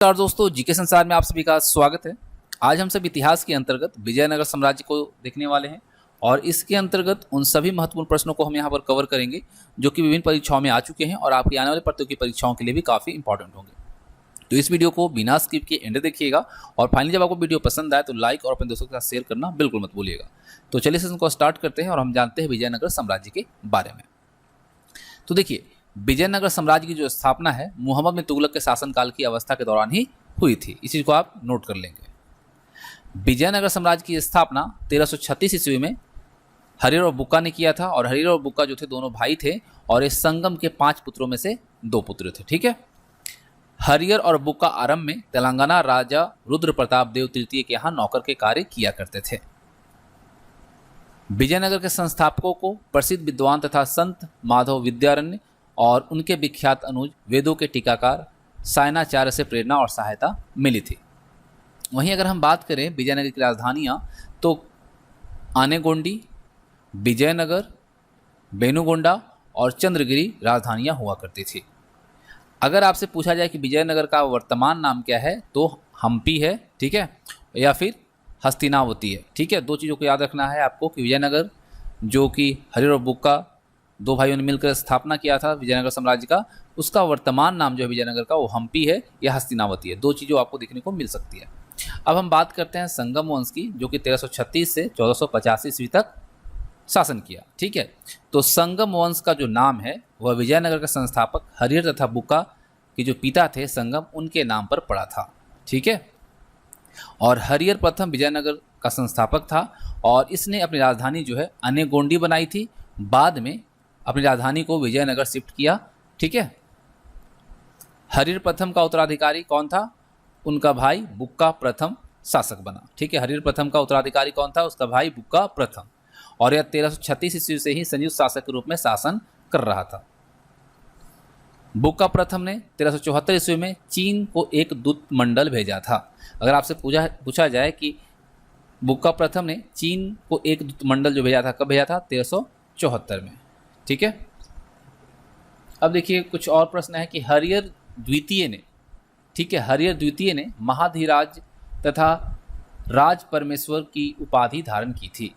नमस्कार दोस्तों, जीके संसार में आप सभी का स्वागत है। आज हम सब इतिहास के अंतर्गत विजयनगर साम्राज्य को देखने वाले हैं और इसके अंतर्गत उन सभी महत्वपूर्ण प्रश्नों को हम यहाँ पर कवर करेंगे जो कि विभिन्न परीक्षाओं में आ चुके हैं और आपकी आने वाली प्रतियोगी परीक्षाओं के लिए भी काफ़ी इंपॉर्टेंट होंगे। तो इस वीडियो को बिना स्किप के एंड देखिएगा और फाइनली जब आपको वीडियो पसंद आए तो लाइक और अपने दोस्तों के साथ शेयर करना बिल्कुल मत भूलिएगा। तो चलिए सेशन को स्टार्ट करते हैं और हम जानते हैं विजयनगर साम्राज्य के बारे में। तो देखिए, विजयनगर साम्राज्य की जो स्थापना है मोहम्मद बिन तुगलक के शासनकाल की अवस्था के दौरान ही हुई थी। इस चीज को आप नोट कर लेंगे। विजयनगर साम्राज्य की स्थापना 1336 ईस्वी में हरियर और बुक्का ने किया था और हरियर और बुक्का जो थे दोनों भाई थे और इस संगम के 5 पुत्रों में से 2 पुत्र थे। ठीक है, हरियर और बुक्का आरंभ में तेलंगाना राजा रुद्र प्रताप देव तृतीय के यहाँ नौकर के कार्य किया करते थे। विजयनगर के संस्थापकों को प्रसिद्ध विद्वान तथा संत माधव विद्यारण्य और उनके विख्यात अनुज वेदों के टीकाकार सायणाचार्य से प्रेरणा और सहायता मिली थी। वहीं अगर हम बात करें विजयनगर की राजधानियां तो आनेगोंडी, विजयनगर, बेनुगोंडा और चंद्रगिरी राजधानियां हुआ करती थी। अगर आपसे पूछा जाए कि विजयनगर का वर्तमान नाम क्या है तो हम्पी है, ठीक है, या फिर हस्तिनावती है। ठीक है, 2 चीज़ों को याद रखना है आपको कि विजयनगर जो कि हरियर और बुक्का 2 भाइयों ने मिलकर स्थापना किया था विजयनगर साम्राज्य का, उसका वर्तमान नाम जो है विजयनगर का वो हम्पी है या हस्तिनावती है। 2 चीज़ों आपको देखने को मिल सकती है। अब हम बात करते हैं संगम वंश की जो कि 1336 से 1485 ईस्वी तक शासन किया। ठीक है, तो संगम वंश का जो नाम है वह विजयनगर के संस्थापक हरियर तथा बुक्का के जो पिता थे संगम, उनके नाम पर पड़ा था। ठीक है, और हरियर प्रथम विजयनगर का संस्थापक था और इसने अपनी राजधानी जो है अनेगोंडी बनाई थी। बाद में अपनी राजधानी को विजयनगर शिफ्ट किया। ठीक है, हरियर प्रथम का उत्तराधिकारी कौन था? उनका भाई बुक्का प्रथम शासक बना। ठीक है, हरियर प्रथम का उत्तराधिकारी कौन था? उसका भाई बुक्का प्रथम, और यह 1336 ईस्वी से ही संयुक्त शासक के रूप में शासन कर रहा था। बुक्का प्रथम ने 1374 ईस्वी में चीन को एक दूत मंडल भेजा था। अगर आपसे पूछा जाए कि बुक्का प्रथम ने चीन को एक दूत मंडल जो भेजा था, कब भेजा था? 1374 में। ठीक है, अब देखिए कुछ और प्रश्न है कि हरियर द्वितीय ने, ठीक है, हरियर द्वितीय ने महाधिराज तथा राज परमेश्वर की उपाधि धारण की थी।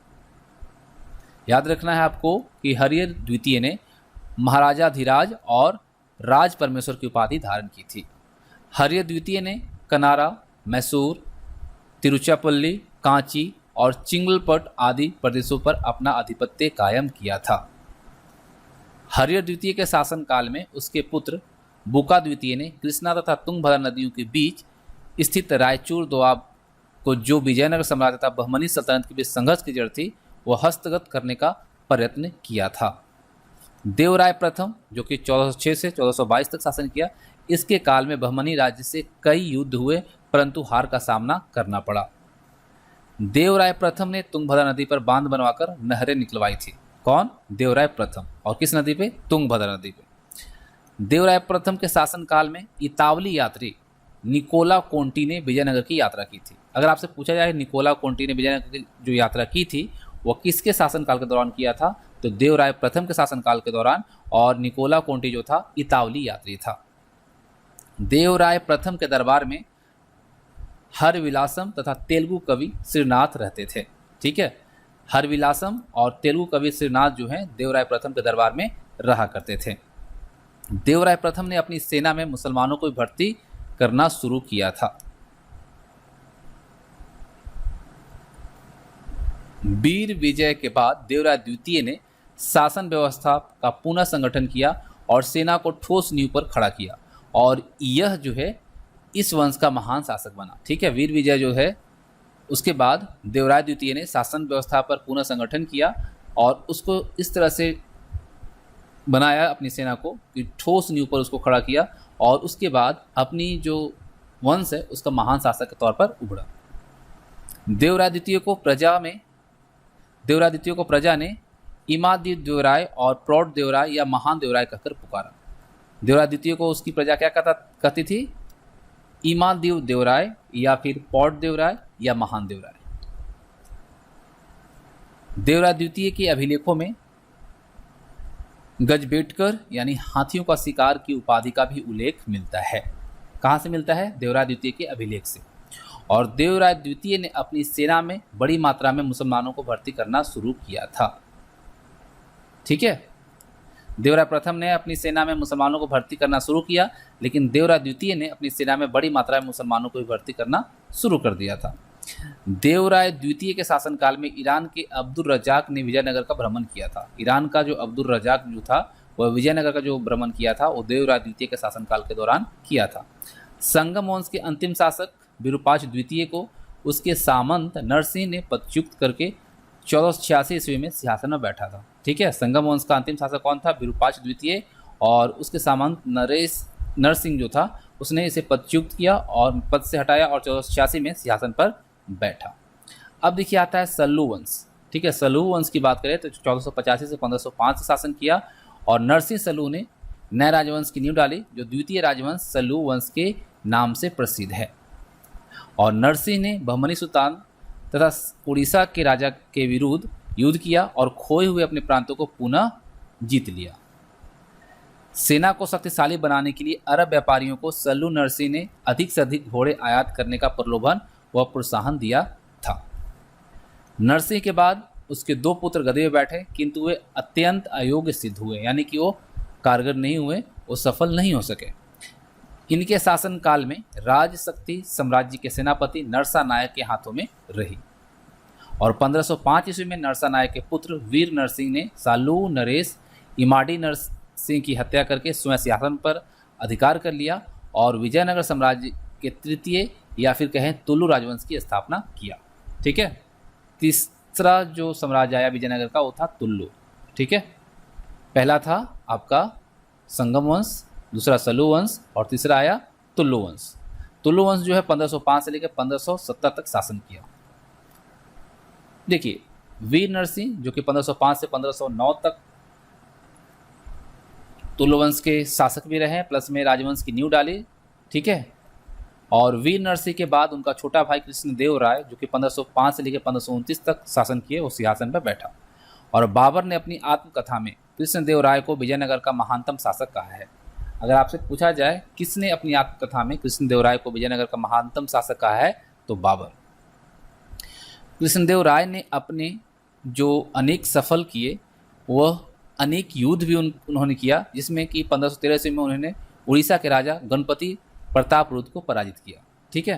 याद रखना है आपको कि हरियर द्वितीय ने महाराजाधिराज और राज परमेश्वर की उपाधि धारण की थी। हरियर द्वितीय ने कनारा, मैसूर, तिरुचिरापल्ली, कांची और चिंगलपट आदि प्रदेशों पर अपना आधिपत्य कायम किया था। हरियर द्वितीय के शासनकाल में उसके पुत्र बुक्का द्वितीय ने कृष्णा तथा तुंगभद्रा नदियों के बीच स्थित रायचूर दोआब को, जो विजयनगर साम्राज्य तथा बहमनी सल्तनत के बीच संघर्ष की जड़ थी, वह हस्तगत करने का प्रयत्न किया था। देवराय प्रथम जो कि 1406 से 1422 तक शासन किया, इसके काल में बहमनी राज्य से कई युद्ध हुए परंतु हार का सामना करना पड़ा। देवराय प्रथम ने तुंगभद्रा नदी पर बांध बनवाकर नहरें निकलवाई थी। कौन? देवराय प्रथम। और किस नदी पे? तुंगभद्रा नदी पे। देवराय प्रथम के शासनकाल में इतावली यात्री निकोला कोंटी ने विजयनगर की यात्रा की थी। अगर आपसे पूछा जाए निकोला कोंटी ने विजयनगर की जो यात्रा की थी वह किसके शासनकाल के दौरान किया था, तो देवराय प्रथम के शासनकाल के दौरान, और निकोला कोंटी जो था इतावली यात्री था। देवराय प्रथम के दरबार में हरविलासम तथा तेलुगु कवि श्रीनाथ रहते थे। ठीक है, हरविलासम और तेलुगु कवि श्रीनाथ जो हैं देवराय प्रथम के दरबार में रहा करते थे। देवराय प्रथम ने अपनी सेना में मुसलमानों को भर्ती करना शुरू किया था। वीर विजय के बाद देवराय द्वितीय ने शासन व्यवस्था का पुनः संगठन किया और सेना को ठोस नींव पर खड़ा किया और यह जो है इस वंश का महान शासक बना। ठीक है, वीर विजय जो है उसके बाद देवराय द्वितीय ने शासन व्यवस्था पर पुनः संगठन किया और उसको इस तरह से बनाया अपनी सेना को कि ठोस नींव पर उसको खड़ा किया और उसके बाद अपनी जो वंश है उसका महान शासक के तौर पर उभरा। देवराय द्वितीय को प्रजा ने इमादी देवराय और प्रौढ़ देवराय या महान देवराय कहकर पुकारा। देवराय द्वितीय को उसकी प्रजा क्या कहती थी? इमादेव देवराय या फिर प्रौढ़ देवराय या महान देवराय। देवराय द्वितीय के अभिलेखों में गजबेटकर यानी हाथियों का शिकार की उपाधि का भी उल्लेख मिलता है। कहाँ से मिलता है? देवराय द्वितीय के अभिलेख से। और देवराय द्वितीय ने अपनी सेना में बड़ी मात्रा में मुसलमानों को भर्ती करना शुरू किया था। ठीक है, देवराय प्रथम ने अपनी सेना में मुसलमानों को भर्ती करना शुरू किया, लेकिन देवराय द्वितीय ने अपनी सेना में बड़ी मात्रा में मुसलमानों को भी भर्ती करना शुरू कर दिया था। देवराय द्वितीय के शासनकाल में ईरान के अब्दुल रजाक ने विजयनगर का भ्रमण किया था। ईरान का जो अब्दुल रजाक जो था वह विजयनगर का जो भ्रमण किया था वो देवराय द्वितीय के शासनकाल के दौरान किया था। संगम वंश के अंतिम शासक विरूपाक्ष द्वितीय को उसके सामंत नरसिंह ने पदच्युत करके 1486 ईस्वी में सिंहासन में बैठा था। ठीक है, संगम वंश का अंतिम शासक कौन था? विरूपाक्ष द्वितीय, और उसके सामंत नरसिंह जो था उसने इसे पदच्युत किया और पद से हटाया और 1486 में सिंहासन पर बैठा। अब देखिए आता है सल्लू वंश। ठीक है, सल्लू वंश की बात करें तो 1485 से 1505 से शासन किया और नरसिंह सल्लू ने नए राजवंश की नींव डाली जो द्वितीय राजवंश सल्लू वंश के नाम से प्रसिद्ध है। और नरसिंह ने बहमनी सुल्तान तथा उड़ीसा के राजा के विरुद्ध युद्ध किया और खोए हुए अपने प्रांतों को पुनः जीत लिया। सेना को शक्तिशाली बनाने के लिए अरब व्यापारियों को सल्लू नरसिंह ने अधिक से अधिक घोड़े आयात करने का प्रलोभन व प्रोत्साहन दिया था। नरसिंह के बाद उसके 2 पुत्र गद्दी में बैठे, किंतु वे अत्यंत अयोग्य सिद्ध हुए, यानी कि वो कारगर नहीं हुए, वो सफल नहीं हो सके। इनके शासनकाल में राजशक्ति साम्राज्य के सेनापति नरसा नायक के हाथों में रही और 1505 ईस्वी में नरसा नायक के पुत्र वीर नरसिंह ने सालू नरेश इमाडी नरसिंह की हत्या करके स्वयं सिंहासन पर अधिकार कर लिया और विजयनगर साम्राज्य के तृतीय या फिर कहें तुलु राजवंश की स्थापना किया। ठीक है, तीसरा जो साम्राज्य आया विजयनगर का वो था तुल्लु। ठीक है, पहला था आपका संगम वंश, दूसरा सल्लू वंश और तीसरा आया तुल्लु वंश। तुल्लु वंश जो है 1505 से लेकर 1570 तक शासन किया। देखिए वीर नरसिंह जो कि 1505 से 1509 तक तुल्लु वंश के शासक भी रहे, प्लस में राजवंश की नींव डाली। ठीक है, और वीर नरसिंह के बाद उनका छोटा भाई कृष्णदेव राय जो कि 1505 से लेकर 1529 तक शासन किए, वो सिंहासन पर बैठा। और बाबर ने अपनी आत्मकथा में कृष्णदेव राय को विजयनगर का महानतम शासक कहा है। अगर आपसे पूछा जाए किसने अपनी आत्मकथा में कृष्णदेव राय को विजयनगर का महानतम शासक कहा है, तो बाबर। कृष्णदेव राय ने अपने जो अनेक सफल किए वह अनेक युद्ध भी उन्होंने किया, जिसमें कि 1513 ईस्वी में उन्होंने उड़ीसा के राजा गणपति प्रताप रुद्र को पराजित किया। ठीक है,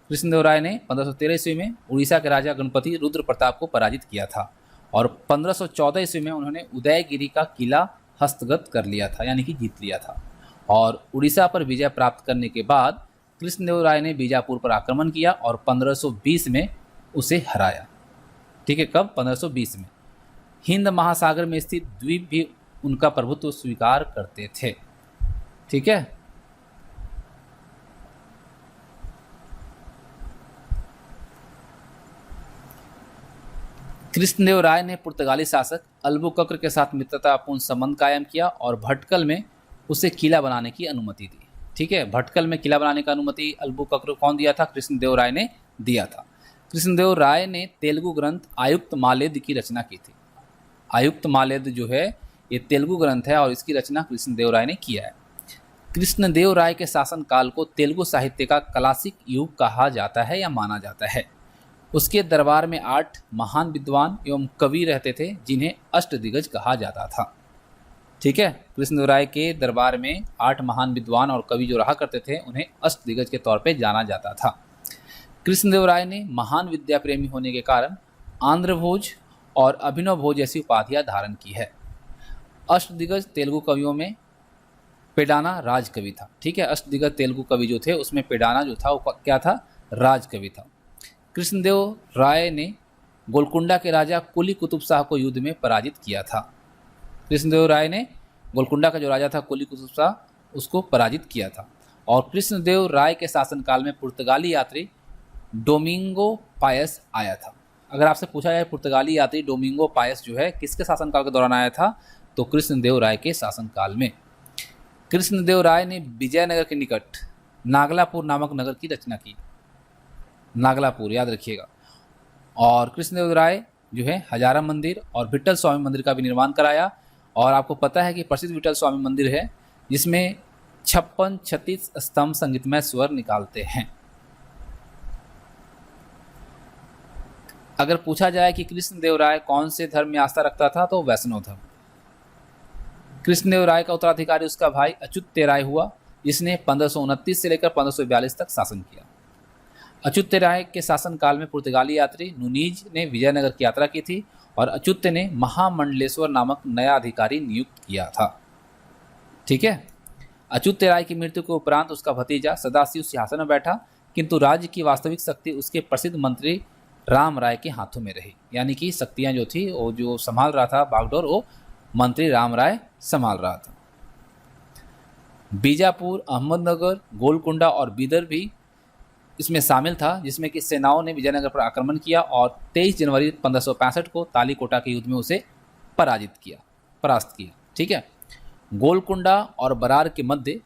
कृष्णदेव राय ने 1513 ईस्वी में उड़ीसा के राजा गणपति रुद्र प्रताप को पराजित किया था और 1514 ईस्वी में उन्होंने उदयगिरी का किला हस्तगत कर लिया था, यानी कि जीत लिया था। और उड़ीसा पर विजय प्राप्त करने के बाद कृष्णदेव राय ने बीजापुर पर आक्रमण किया और 1520 में उसे हराया। ठीक है, कब? 1520 में। हिंद महासागर में स्थित द्वीप भी उनका प्रभुत्व स्वीकार करते थे। ठीक है, कृष्णदेव राय ने पुर्तगाली शासक अल्बुकर्क के साथ मित्रतापूर्ण संबंध कायम किया और भटकल में उसे किला बनाने की अनुमति दी। ठीक है, भटकल में किला बनाने का अनुमति अल्बुकर्क कौन दिया था? कृष्णदेव राय ने दिया था। कृष्णदेव राय ने तेलुगु ग्रंथ आयुक्त मालेद की रचना की थी। आयुक्त मालेद जो है ये तेलुगु ग्रंथ है और इसकी रचना कृष्णदेव राय ने किया है। कृष्णदेव राय के शासनकाल को तेलुगु साहित्य का क्लासिक युग कहा जाता है या माना जाता है। उसके दरबार में 8 महान विद्वान एवं कवि रहते थे जिन्हें अष्टदिग्गज कहा जाता था। ठीक है, कृष्णदेव राय के दरबार में 8 महान विद्वान और कवि जो रहा करते थे उन्हें अष्टदिग्गज के तौर पे जाना जाता था। कृष्णदेव राय ने महान विद्या प्रेमी होने के कारण आंध्रभोज और अभिनव भोज जैसी उपाधियां धारण की है। अष्टदिग्गज तेलुगु कवियों में पेडाना राजकवि था। ठीक है, अष्टदिग्गज तेलुगु कवि जो थे उसमें पेडाना जो था वो क्या था? राजकवि था। कृष्णदेव राय ने गोलकुंडा के राजा कुली कुतुब शाह को युद्ध में पराजित किया था। कृष्णदेव राय ने गोलकुंडा का जो राजा था कुली कुतुब शाह उसको पराजित किया था। और कृष्णदेव राय के शासनकाल में पुर्तगाली यात्री डोमिंगो पायस आया था। अगर आपसे पूछा जाए पुर्तगाली यात्री डोमिंगो पायस जो है किसके शासनकाल के दौरान आया था, तो कृष्णदेव राय के शासनकाल में। कृष्णदेव राय ने विजयनगर के निकट नागलापुर नामक नगर की रचना की। नागलापुर याद रखिएगा। और कृष्णदेव राय जो है हजारा मंदिर और विट्ठल स्वामी मंदिर का भी निर्माण कराया। और आपको पता है कि प्रसिद्ध विट्ठल स्वामी मंदिर है जिसमें 56 36 स्तंभ संगीतमय स्वर निकालते हैं। अगर पूछा जाए कि कृष्णदेव राय कौन से धर्म में आस्था रखता था तो वैष्णव धर्म। कृष्णदेव राय का उत्तराधिकारी उसका भाई अच्युत राय हुआ, जिसने 1529 से लेकर 1542 तक शासन किया। अच्युत राय के शासनकाल में पुर्तगाली यात्री नुनीज ने विजयनगर की यात्रा की थी और अच्युत ने महामंडलेश्वर नामक नया अधिकारी नियुक्त किया था। ठीक है। अच्युत राय की मृत्यु के उपरांत उसका भतीजा सदाशिव सिंहासन में बैठा, किंतु राज्य की वास्तविक शक्ति उसके प्रसिद्ध मंत्री राम राय के हाथों में रही। यानी कि शक्तियां जो थी वो जो संभाल रहा था बागडोर, वो मंत्री राम राय संभाल रहा था। बीजापुर, अहमदनगर, गोलकुंडा और बीदर भी इसमें शामिल था, जिसमें कि सेनाओं ने विजयनगर पर आक्रमण किया और 23 जनवरी 1565 को तालीकोटा के युद्ध में उसे परास्त किया। ठीक है। गोलकुंडा और बरार के मध्य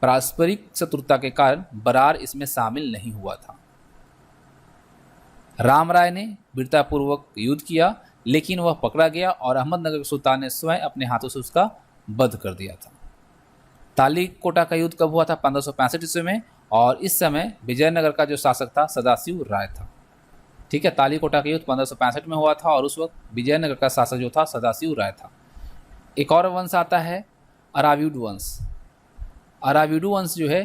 पारस्परिक शत्रुता के कारण बरार इसमें शामिल नहीं हुआ था। राम राय ने वीरतापूर्वक युद्ध किया, लेकिन वह पकड़ा गया और अहमदनगर के सुल्तान ने स्वयं अपने हाथों से उसका वध कर दिया था। तालीकोटा का युद्ध कब हुआ था? 1565 ईस्वी में, और इस समय विजयनगर का जो शासक था सदाशिव राय था। ठीक है। तालीकोटा का युद्ध 1565 में हुआ था और उस वक्त विजयनगर का शासक जो था सदाशिव राय था। एक और वंश आता है अराविड वंश। अराविड वंश जो है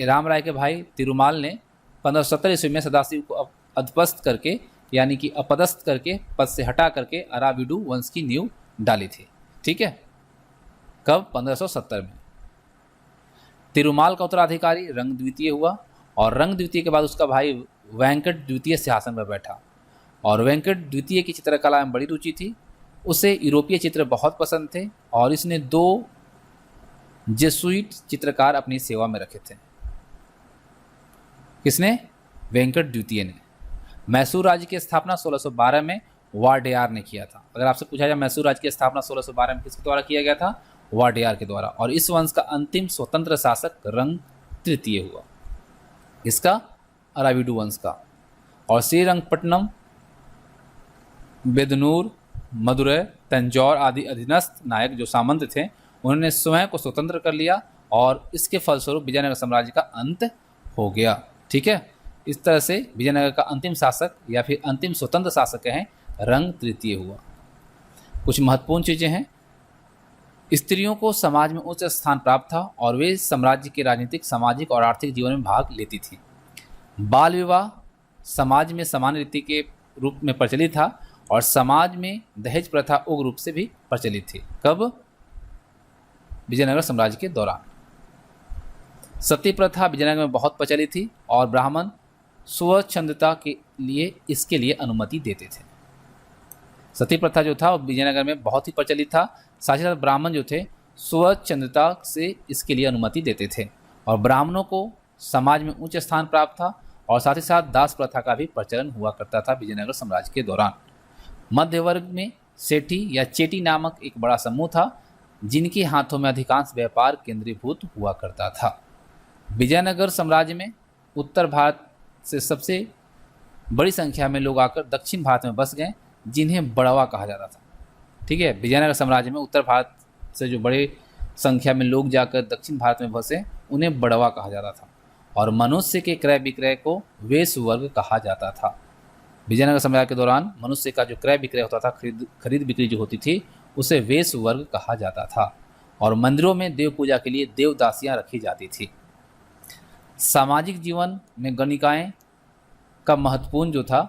राम राय के भाई तिरुमाल ने 1570 ईस्वी में सदाशिव को अधपस्त करके, यानी कि अपदस्थ करके, पद से हटा करके अराविडू वंश की नींव डाली थी। ठीक है। कब? 1570 में। तिरुमाल का उत्तराधिकारी रंग द्वितीय हुआ और रंग द्वितीय के बाद उसका भाई वेंकट द्वितीय सिंहासन पर बैठा और वेंकट द्वितीय की चित्रकला में बड़ी रुचि थी। उसे यूरोपीय चित्र बहुत पसंद थे और इसने 2 जेसुइट चित्रकार अपनी सेवा में रखे थे। किसने? वेंकट द्वितीय ने। मैसूर राज्य की स्थापना 1612 में वाडेयार ने किया था। अगर आपसे पूछा जाए मैसूर राज्य की स्थापना 1612 में किसके द्वारा किया गया था? वाडेयार के द्वारा। और इस वंश का अंतिम स्वतंत्र शासक रंग तृतीय हुआ। इसका? अराविडू वंश का। और श्रीरंगपट्टनम, बेदनूर, मदुरै, तंजौर आदि अधीनस्थ नायक जो सामंत थे, उन्होंने स्वयं को स्वतंत्र कर लिया और इसके फलस्वरूप विजयनगर साम्राज्य का अंत हो गया। ठीक है। इस तरह से विजयनगर का अंतिम शासक या फिर अंतिम स्वतंत्र शासक है रंग तृतीय हुआ। कुछ महत्वपूर्ण चीजें हैं। स्त्रियों को समाज में उच्च स्थान प्राप्त था और वे साम्राज्य के राजनीतिक, सामाजिक और आर्थिक जीवन में भाग लेती थी। बाल विवाह समाज में सामान्य रीति के रूप में प्रचलित था और समाज में दहेज प्रथा उग्र रूप से भी प्रचलित थी। कब? विजयनगर साम्राज्य के दौरान। सती प्रथा विजयनगर में बहुत प्रचलित थी और ब्राह्मण स्वच्छंदता के लिए इसके लिए अनुमति देते थे। सती प्रथा जो था वो विजयनगर में बहुत ही प्रचलित था। साथ ही साथ ब्राह्मण जो थे स्वच्छंदता से इसके लिए अनुमति देते थे और ब्राह्मणों को समाज में उच्च स्थान प्राप्त था और साथ ही साथ दास प्रथा का भी प्रचलन हुआ करता था विजयनगर साम्राज्य के दौरान। मध्य वर्ग में सेठी या चेटी नामक एक बड़ा समूह था जिनके हाथों में अधिकांश व्यापार केंद्रीभूत हुआ करता था। विजयनगर साम्राज्य में उत्तर भारत से सबसे बड़ी संख्या में लोग आकर दक्षिण भारत में बस गए, जिन्हें बड़वा कहा जाता था। ठीक है। विजयनगर साम्राज्य में उत्तर भारत से जो बड़े संख्या में लोग जाकर दक्षिण भारत में बसे, उन्हें बड़वा कहा जाता था और मनुष्य के क्रय विक्रय को वेश वर्ग कहा जाता था। विजयनगर साम्राज्य के दौरान मनुष्य का जो क्रय विक्रय होता था, खरीद बिक्री जो होती थी, उसे वेश वर्ग कहा जाता था और मंदिरों में देव पूजा के लिए देवदासियां रखी जाती थी। सामाजिक जीवन में गणिकाएं का महत्वपूर्ण जो था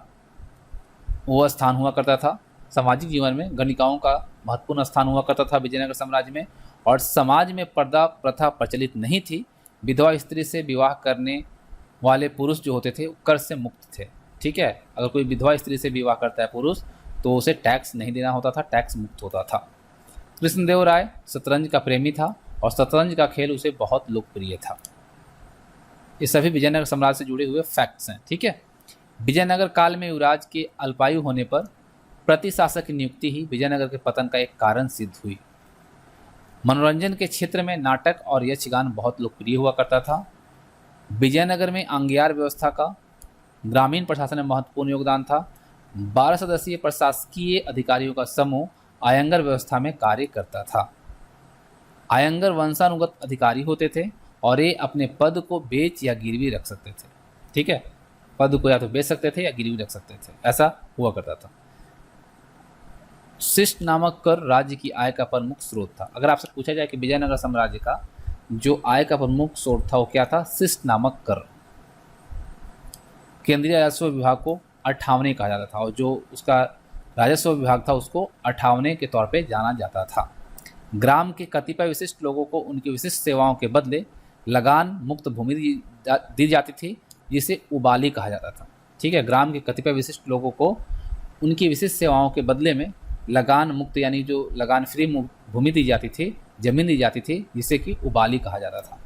वो स्थान हुआ करता था। सामाजिक जीवन में गणिकाओं का महत्वपूर्ण स्थान हुआ करता था विजयनगर साम्राज्य में। और समाज में पर्दा प्रथा प्रचलित नहीं थी। विधवा स्त्री से विवाह करने वाले पुरुष जो होते थे कर से मुक्त थे। ठीक है। अगर कोई विधवा स्त्री से विवाह करता है पुरुष तो उसे टैक्स नहीं देना होता था, टैक्स मुक्त होता था। कृष्णदेव राय शतरंज का प्रेमी था और शतरंज का खेल उसे बहुत लोकप्रिय था। ये सभी विजयनगर साम्राज्य से जुड़े हुए फैक्ट्स हैं। ठीक है। विजयनगर काल में युवराज के अल्पायु होने पर प्रतिशासक की नियुक्ति ही विजयनगर के पतन का एक कारण सिद्ध हुई। मनोरंजन के क्षेत्र में नाटक और यक्षगान बहुत लोकप्रिय हुआ करता था। विजयनगर में अंगियार व्यवस्था का ग्रामीण प्रशासन में महत्वपूर्ण योगदान था। 12 सदस्यीय प्रशासकीय अधिकारियों का समूह आयंगर व्यवस्था में कार्य करता था। आयंगर वंशानुगत अधिकारी होते थे और ये अपने पद को बेच या गिरवी रख सकते थे। ठीक है, पद को या तो बेच सकते थे या गिरवी रख सकते थे, ऐसा हुआ करता था। शिष्ट नामक कर राज्य की आय का प्रमुख स्रोत था। अगर आपसे पूछा जाए कि विजयनगर साम्राज्य का जो आय का प्रमुख स्रोत था वो क्या था, शिष्ट नामक कर। केंद्रीय राजस्व विभाग को अठावने कहा जाता था और जो उसका राजस्व विभाग था उसको अठावने के तौर पे जाना जाता था। ग्राम के कतिपय विशिष्ट लोगों को उनकी विशिष्ट सेवाओं के बदले लगान मुक्त भूमि दी जाती थी, जिसे उबाली कहा जाता था। ठीक है, ग्राम के कतिपय विशिष्ट लोगों को उनकी विशिष्ट सेवाओं के बदले में लगान मुक्त यानी जो लगान फ्री भूमि दी जाती थी, जमीन दी जाती थी, जिसे कि उबाली कहा जाता था।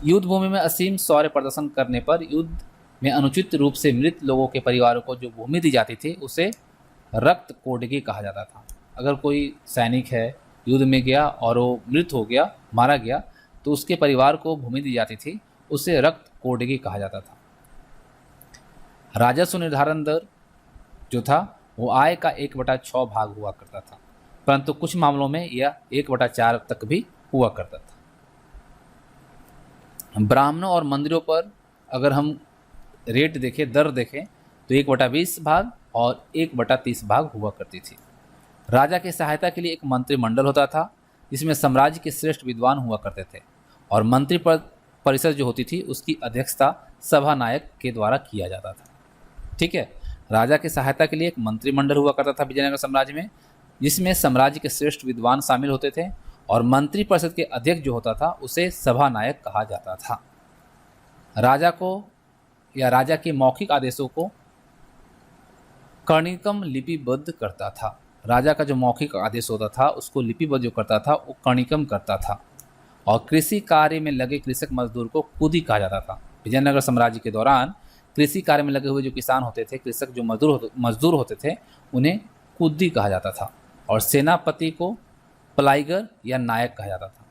युद्ध भूमि में असीम शौर्य प्रदर्शन करने पर युद्ध में अनुचित रूप से मृत लोगों के परिवारों को जो भूमि दी जाती थी उसे रक्त कोडगी कहा जाता था। अगर कोई सैनिक है, युद्ध में गया और वो मृत हो गया, मारा गया, तो उसके परिवार को भूमि दी जाती थी, उसे रक्त कोडगी कहा जाता था। राजस्व निर्धारण दर जो था वो आय का 1/6 भाग हुआ करता था, परंतु कुछ मामलों में यह 1/4 तक भी हुआ करता था। ब्राह्मणों और मंदिरों पर अगर हम रेट देखें, दर देखें, तो 1/20 भाग और 1/30 भाग हुआ करती थी। राजा की सहायता के लिए एक मंत्रिमंडल होता था, जिसमें साम्राज्य के श्रेष्ठ विद्वान हुआ करते थे, और मंत्री परिषद जो होती थी उसकी अध्यक्षता सभा नायक के द्वारा किया जाता था। ठीक है, राजा की सहायता के लिए एक मंत्रिमंडल हुआ करता था विजयनगर साम्राज्य में, जिसमें साम्राज्य के श्रेष्ठ विद्वान शामिल होते थे, और मंत्री परिषद के अध्यक्ष जो होता था उसे सभा नायक कहा जाता था। राजा को या राजा के मौखिक आदेशों को कर्णिकम लिपिबद्ध करता था। राजा का जो मौखिक आदेश होता था उसको लिपिबद्ध जो करता था वो कर्णिकम करता था। और कृषि कार्य में लगे कृषक मजदूर को कुदी कहा जाता था। विजयनगर साम्राज्य के दौरान कृषि कार्य में लगे हुए जो किसान होते थे, कृषक जो मजदूर होते थे, उन्हें कुदी कहा जाता था। और सेनापति को पलाइगर या नायक कहा जाता था।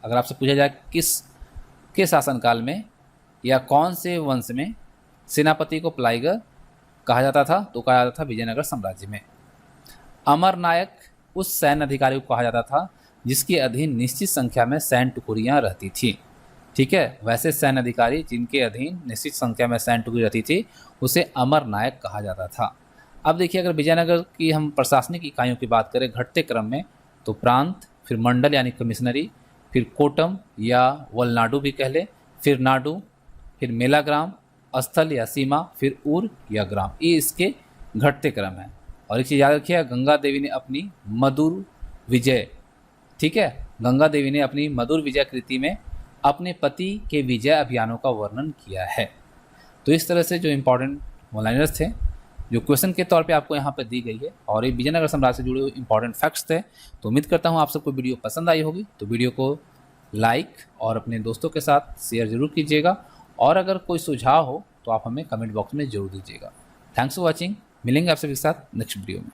अगर आपसे पूछा जाए किसके शासनकाल में या कौन से वंश में सेनापति को पलाइगर कहा जाता था, तो कहा जाता था विजयनगर साम्राज्य में। अमर नायक उस सैन्य अधिकारी को कहा जाता था जिसके अधीन निश्चित संख्या में सैन्य टुकड़ियाँ रहती थी। ठीक है, वैसे सैन्य अधिकारी जिनके अधीन निश्चित संख्या में सैन्य टुकड़ी रहती थी उसे अमर नायक कहा जाता था। अब देखिए, अगर विजयनगर की हम प्रशासनिक इकाइयों की बात करें घटते क्रम में, तो प्रांत, फिर मंडल यानी कमिश्नरी, फिर कोटम या वलनाडु भी कह ले, फिर नाडु, फिर मेला ग्राम, स्थल या सीमा, फिर उर या ग्राम, ये इसके घटते क्रम है। और एक चीज़ याद रखिए, गंगा देवी ने अपनी मधुर विजय, ठीक है, गंगा देवी ने अपनी मधुर विजय कृति में अपने पति के विजय अभियानों का वर्णन किया है। तो इस तरह से जो इम्पोर्टेंट वन-लाइनर्स थे जो क्वेश्चन के तौर पे आपको यहाँ पे दी गई है, और ये विजयनगर साम्राज्य से जुड़े हुए इंपॉर्टेंट फैक्ट्स थे। तो उम्मीद करता हूँ आप सबको वीडियो पसंद आई होगी। तो वीडियो को लाइक और अपने दोस्तों के साथ शेयर जरूर कीजिएगा, और अगर कोई सुझाव हो तो आप हमें कमेंट बॉक्स में जरूर दीजिएगा। Thanks for watching. मिलेंगे आप सभी के साथ नेक्स्ट वीडियो में।